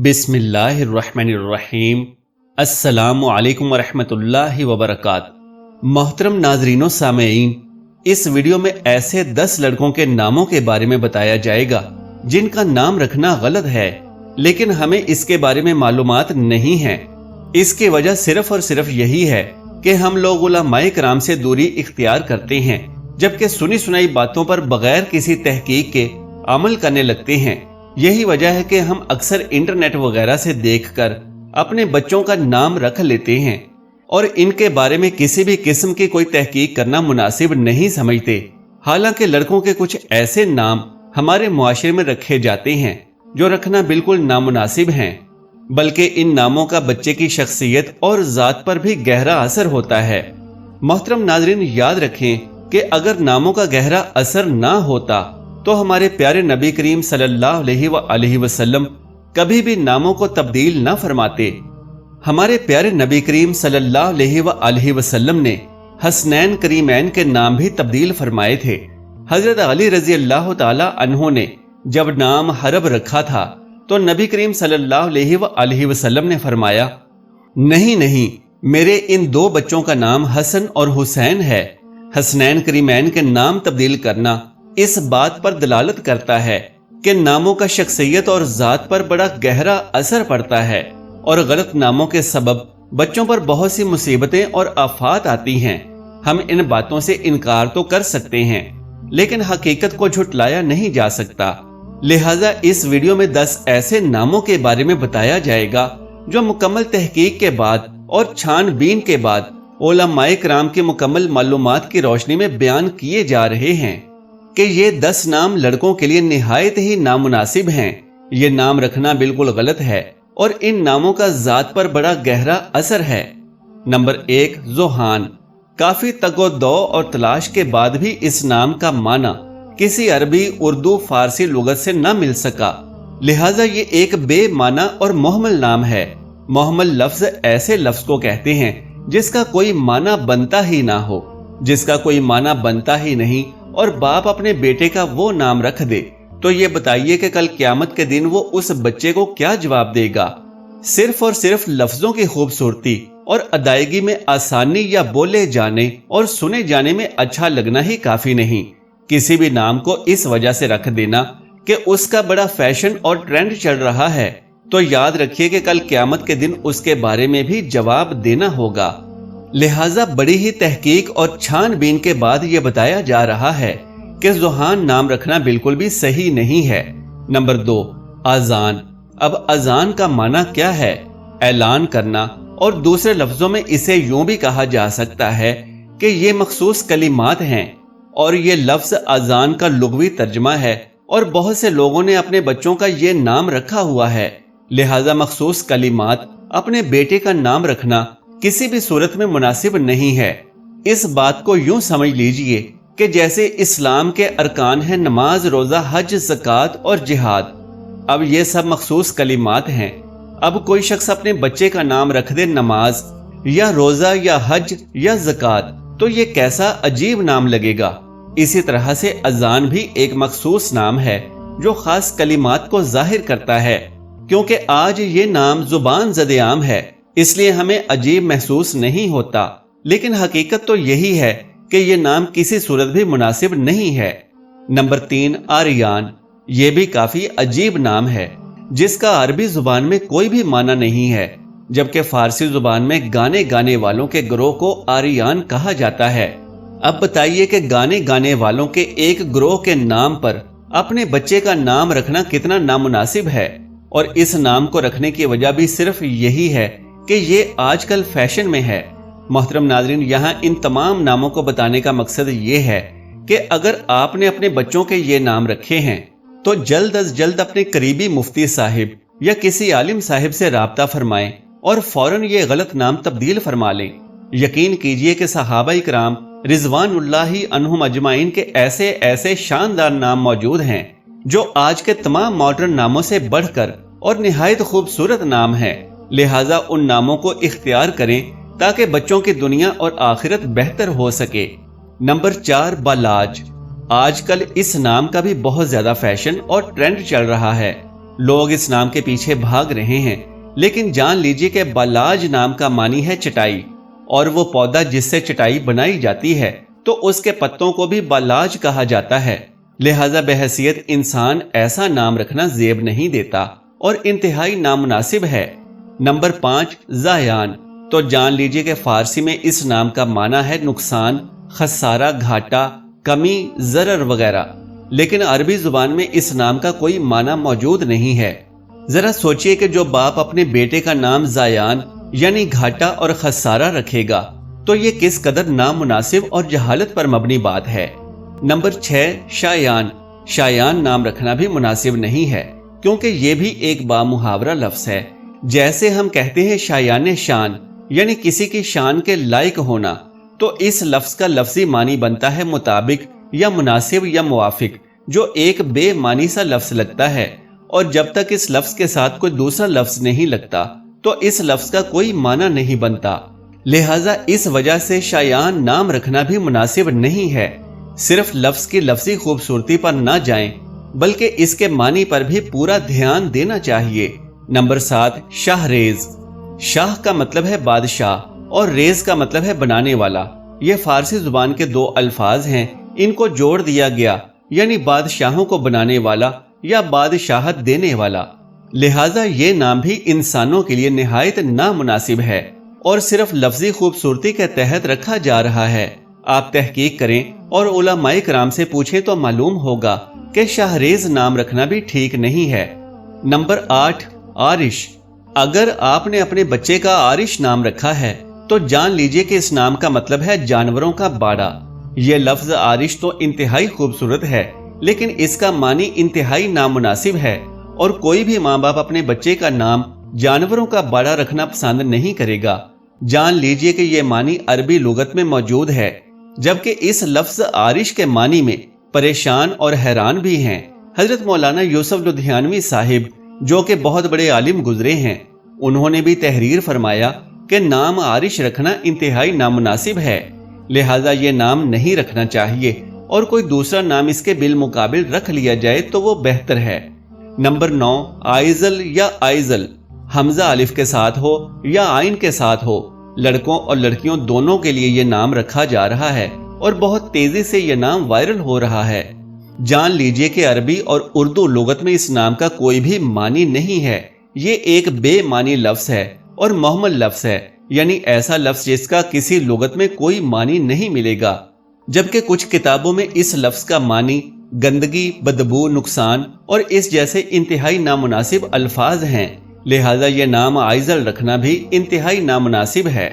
बिस्मिल्लाहिर्रहमानिर्रहीम। अस्सलामु अलैकुम वरहमतुल्लाहि वबरकातुहू। मोहतरम नाजरीन सामेईन, इस वीडियो में ऐसे 10 लड़कों के नामों के बारे में बताया जाएगा जिनका नाम रखना गलत है, लेकिन हमें इसके बारे में मालूमात नहीं है। इसकी वजह सिर्फ और सिर्फ यही है कि हम लोग उलमाए किराम से दूरी इख्तियार करते हैं, जबकि सुनी सुनाई बातों पर बगैर किसी तहकीक के अमल करने लगते हैं। यही वजह है कि हम अक्सर इंटरनेट वगैरह से देखकर अपने बच्चों का नाम रख लेते हैं और इनके बारे में किसी भी किस्म की कोई तहकीक करना मुनासिब नहीं समझते। हालांकि लड़कों के कुछ ऐसे नाम हमारे मुआशरे में रखे जाते हैं जो रखना बिल्कुल नामुनासिब हैं, बल्कि इन नामों का बच्चे की शख्सियत और जात पर भी गहरा असर होता है। मोहतरम नाजरीन, याद रखें कि अगर नामों का गहरा असर ना होता तो हमारे प्यारे नबी करीम सल्लल्लाहु अलैहि वसल्लम कभी भी नामों को तब्दील न फरमाते। हमारे प्यारे नबी करीम सल्लल्लाहु अलैहि वसल्लम ने हसनैन करीमैन के नाम भी तब्दील फरमाए थे। हजरत अली रजी अल्लाह ताला अन्हो ने जब नाम हरब रखा था तो नबी करीम सल्लल्लाहु अलैहि वसल्लम ने फरमाया, नहीं नहीं, मेरे इन 2 बच्चों का नाम हसन और हुसैन है। हसनैन करीमैन के नाम तब्दील करना इस बात पर दलालत करता है कि नामों का शख्सियत और जात पर बड़ा गहरा असर पड़ता है और गलत नामों के सबब बच्चों पर बहुत सी मुसीबतें और आफात आती हैं। हम इन बातों से इनकार तो कर सकते हैं, लेकिन हकीकत को झुटलाया नहीं जा सकता। लिहाजा इस वीडियो में 10 ऐसे नामों के बारे में बताया जाएगा जो मुकम्मल तहकीक के बाद और छानबीन के बाद उलमाए किराम की मुकम्मल मालूमात की रोशनी में बयान किए जा रहे हैं कि ये 10 नाम लड़कों के लिए निहायत ही नामुनासिब हैं। ये नाम रखना बिल्कुल गलत है और इन नामों का जात पर बड़ा गहरा असर है। नंबर 1, ज़ोहान। काफी तगोदो और तलाश के बाद भी इस नाम का माना किसी अरबी, उर्दू, फारसी लुगत से न मिल सका, लिहाजा ये एक बेमाना और मोहमल नाम है। मोहमल लफ्ज ऐसे लफ्ज को कहते हैं जिसका कोई माना बनता ही ना हो, जिसका कोई माना बनता ही नहीं, और बाप अपने बेटे का वो नाम रख दे तो ये बताइए कि कल क़यामत के दिन वो उस बच्चे को क्या जवाब देगा। सिर्फ और सिर्फ लफ्जों की खूबसूरती और अदायगी में आसानी या बोले जाने और सुने जाने में अच्छा लगना ही काफी नहीं, किसी भी नाम को इस वजह से रख देना कि उसका बड़ा फैशन और ट्रेंड चल रहा है, तो याद रखिए कि कल क़यामत के दिन उसके बारे में भी जवाब देना होगा। लिहाजा बड़ी ही तहकीक और छानबीन के बाद यह बताया जा रहा है कि ज़ोहान नाम रखना बिल्कुल भी सही नहीं है। नंबर 2, अजान। अब अजान का माना क्या है? ऐलान करना, और दूसरे लफ्जों में इसे यूं भी कहा जा सकता है कि ये मखसूस कलिमात हैं, और ये लफ्ज अजान का लुग़वी तर्जमा है और बहुत से लोगों ने अपने बच्चों का ये नाम रखा हुआ है। लिहाजा मखसूस कलिमात अपने बेटे का नाम रखना किसी भी सूरत में मुनासिब नहीं है। इस बात को यूं समझ लीजिए कि जैसे इस्लाम के अरकान हैं नमाज, रोजा, हज, ज़कात और जिहाद। अब ये सब मखसूस कलिमात हैं। अब कोई शख्स अपने बच्चे का नाम रख दे नमाज या रोजा या हज या ज़कात, तो ये कैसा अजीब नाम लगेगा। इसी तरह से अजान भी एक मखसूस नाम है जो खास कलिमात को जाहिर करता है। क्योंकि आज ये नाम जुबान ज़द-ए-आम है, इसलिए हमें अजीब महसूस नहीं होता, लेकिन हकीकत तो यही है कि ये नाम किसी सूरत भी मुनासिब नहीं है। नंबर 3, आर्यान। ये भी काफी अजीब नाम है जिसका अरबी जुबान में कोई भी माना नहीं है, जबकि फारसी जुबान में गाने गाने वालों के गिरोह को आर्यान कहा जाता है। अब बताइए कि गाने गाने वालों के एक गिरोह के नाम पर अपने बच्चे का नाम रखना कितना नामुनासिब है, और इस नाम को रखने की वजह भी सिर्फ यही है कि ये आजकल फैशन में है। मोहतरम नाजरीन, यहाँ इन तमाम नामों को बताने का मकसद ये है कि अगर आपने अपने बच्चों के ये नाम रखे हैं तो जल्द अज जल्द अपने करीबी मुफ्ती साहिब या किसी आलिम साहिब से राब्ता फरमाएं और फौरन ये गलत नाम तब्दील फरमा लें। यकीन कीजिए कि सहाबा इकराम रिजवानुल्लाहि अन्हुम अजमाइन के ऐसे ऐसे शानदार नाम मौजूद हैं जो आज के तमाम मॉडर्न नामों से बढ़कर और निहायत खूबसूरत नाम है। लिहाजा उन नामों को इख्तियार करें ताकि बच्चों की दुनिया और आखिरत बेहतर हो सके। नंबर 4, बालाज। आजकल इस नाम का भी बहुत ज्यादा फैशन और ट्रेंड चल रहा है। लोग इस नाम के पीछे भाग रहे हैं, लेकिन जान लीजिए कि बालाज नाम का मानी है चटाई, और वो पौधा जिससे चटाई बनाई जाती है तो उसके पत्तों को भी बालाज कहा जाता है। लिहाजा बहैसियत इंसान ऐसा नाम रखना जेब नहीं देता और इंतहाई नामुनासिब है। नंबर 5, ज़ायान। तो जान लीजिए कि फारसी में इस नाम का माना है नुकसान, खसारा, घाटा, कमी, जरर वगैरह, लेकिन अरबी जुबान में इस नाम का कोई माना मौजूद नहीं है। जरा सोचिए कि जो बाप अपने बेटे का नाम ज़ायान यानी घाटा और खसारा रखेगा तो ये किस कदर नामुनासिब और जहालत पर मबनी बात है। नंबर 6, शायान। शायान नाम रखना भी मुनासिब नहीं है, क्योंकि ये भी एक बामुहावरा लफ्ज है। जैसे हम कहते हैं शायान शान यानी किसी की शान के लायक होना, तो इस लफ्ज का लफ्जी मानी बनता है मुताबिक या मुनासिब या मुवाफिक, जो एक बेमानी सा लफ्ज लगता है, और जब तक इस लफ्ज के साथ कोई दूसरा लफ्ज नहीं लगता तो इस लफ्ज का कोई माना नहीं बनता। लिहाजा इस वजह से शायान नाम रखना भी मुनासिब नहीं है। सिर्फ लफ्ज की लफ्जी खूबसूरती पर ना जाएं, बल्कि इसके मानी पर भी पूरा ध्यान देना चाहिए। नंबर 7, शाहरेज। शाह का मतलब है बादशाह और रेज का मतलब है बनाने वाला। ये फारसी जुबान के दो अल्फाज हैं, इनको जोड़ दिया गया यानी बादशाहों को बनाने वाला या बादशाहत देने वाला। लिहाजा ये नाम भी इंसानों के लिए निहायत नामुनासिब है और सिर्फ लफ्जी खूबसूरती के तहत रखा जा रहा है। आप तहकीक करें और उलमाए किराम से पूछें तो मालूम होगा कि शाहरेज नाम रखना भी ठीक नहीं है। नंबर 8, आरिश। अगर आपने अपने बच्चे का आरिश नाम रखा है तो जान लीजिए कि इस नाम का मतलब है जानवरों का बाड़ा। यह लफ्ज आरिश तो इंतहाई खूबसूरत है, लेकिन इसका मानी इंतहाई नामुनासिब है, और कोई भी माँ बाप अपने बच्चे का नाम जानवरों का बाड़ा रखना पसंद नहीं करेगा। जान लीजिए कि यह मानी अरबी लुगत में मौजूद है, जबकि इस लफ्ज आरिश के मानी में परेशान और हैरान भी हैं। हजरत मौलाना यूसुफ लुधियानवी साहिब, जो कि बहुत बड़े आलिम गुजरे हैं, उन्होंने भी तहरीर फरमाया कि नाम आरिश रखना इंतहाई नामुनासिब है, लिहाजा ये नाम नहीं रखना चाहिए और कोई दूसरा नाम इसके बिलमुकाबिल रख लिया जाए तो वो बेहतर है। नंबर 9, आइजल या आइजल। हमजा अलिफ के साथ हो या आइन के साथ हो, लड़कों और लड़कियों दोनों के लिए ये नाम रखा जा रहा है और बहुत तेजी से ये नाम वायरल हो रहा है। जान लीजिए कि अरबी और उर्दू लुगत में इस नाम का कोई भी मानी नहीं है। ये एक बेमानी लफ्ज है और मुहम्मल लफ्ज है, यानी ऐसा लफ्ज जिसका किसी लुगत में कोई मानी नहीं मिलेगा। जबकि कुछ किताबों में इस लफ्ज का मानी गंदगी, बदबू, नुकसान और इस जैसे इंतहाई नामुनासिब अल्फाज हैं। लिहाजा ये नाम आइजल रखना भी इंतहाई नामुनासिब है।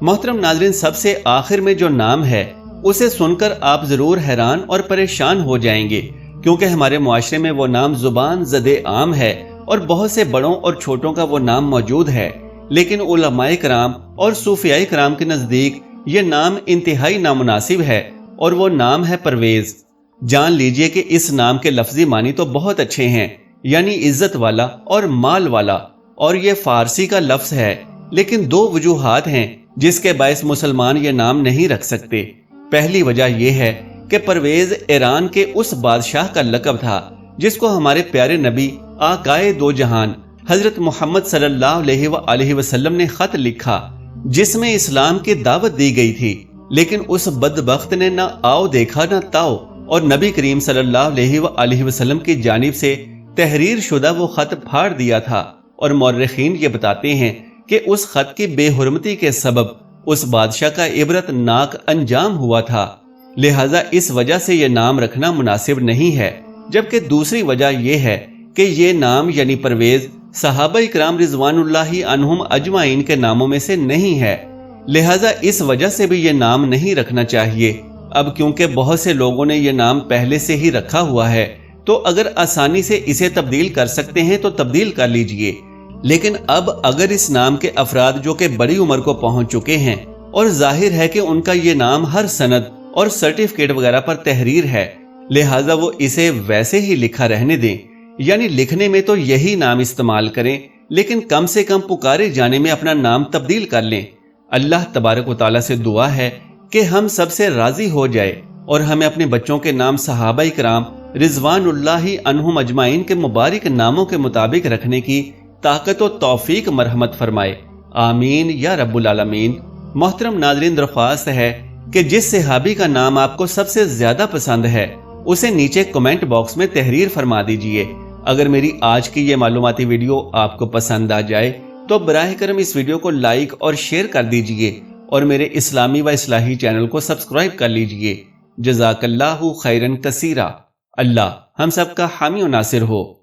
मोहतरम नाज़रीन, सबसे आखिर में जो नाम है उसे सुनकर आप जरूर हैरान और परेशान हो जाएंगे, क्योंकि हमारे मुआशरे में वो नाम जुबान ज़दे आम है और बहुत से बड़ों और छोटों का वो नाम मौजूद है, लेकिन उलमाए कराम और सूफियाए कराम के नजदीक ये नाम इंतहाई नामुनासिब है और वो नाम है परवेज। जान लीजिए कि इस नाम के लफ्जी मानी तो बहुत अच्छे हैं, यानी इज्जत वाला और माल वाला, और ये फारसी का लफ्ज है, लेकिन दो वजूहात हैं जिसके बायस मुसलमान ये नाम नहीं रख सकते। पहली वजह यह है कि परवेज ईरान के उस बादशाह का लक़ब था जिसको हमारे प्यारे नबी आकाए दो जहान हजरत मोहम्मद सल्लल्लाहु अलैहि वसल्लम ने खत लिखा, जिसमें इस्लाम की दावत दी गई थी, लेकिन उस बदबख्त ने ना आओ देखा ना ताओ, और नबी करीम सल्लल्लाहु अलैहि वसल्लम की जानिब से तहरीर शुदा वो खत फाड़ दिया था। और मौर्रिखीन ये बताते हैं कि उस खत की बेहुरमती के सबब उस बादशाह का इबरतनाक अंजाम हुआ था। लिहाजा इस वजह से यह नाम रखना मुनासिब नहीं है। जबकि दूसरी वजह यह है कि ये नाम यानी परवेज सहाबा इकराम रिजवानुल्लाहि अन्हुम अजमाइन के नामों में से नहीं है, लिहाजा इस वजह से भी ये नाम नहीं रखना चाहिए। अब क्योंकि बहुत से लोगों ने यह नाम पहले से ही रखा हुआ है, तो अगर आसानी से इसे तब्दील कर सकते हैं तो तब्दील कर लीजिए। लेकिन अब अगर इस नाम के अफराद जो कि बड़ी उम्र को पहुंच चुके हैं और जाहिर है कि उनका ये नाम हर सनद और सर्टिफिकेट वगैरह पर तहरीर है, लिहाजा वो इसे वैसे ही लिखा रहने दें, यानी लिखने में तो यही नाम इस्तेमाल करें, लेकिन कम से कम पुकारे जाने में अपना नाम तब्दील कर लें। अल्लाह तबारक व तआला से दुआ है कि हम सबसे राजी हो जाए और हमें अपने बच्चों के नाम सहाबा इकराम رضوان اللہ عنہم اجمعین کے مبارک ناموں کے مطابق رکھنے کی طاقت و توفیق مرحمت فرمائے، آمین یا رب العالمین۔ محترم ناظرین، درخواست ہے کہ جس صحابی کا نام آپ کو سب سے زیادہ پسند ہے اسے نیچے کمنٹ باکس میں تحریر فرما دیجئے۔ اگر میری آج کی یہ معلوماتی ویڈیو آپ کو پسند آ جائے تو براہ کرم اس ویڈیو کو لائک اور شیئر کر دیجئے اور میرے اسلامی و اصلاحی چینل کو سبسکرائب کر لیجئے۔ جزاک اللہ خیرن کثیرا۔ اللہ ہم سب کا حامی و ناصر ہو۔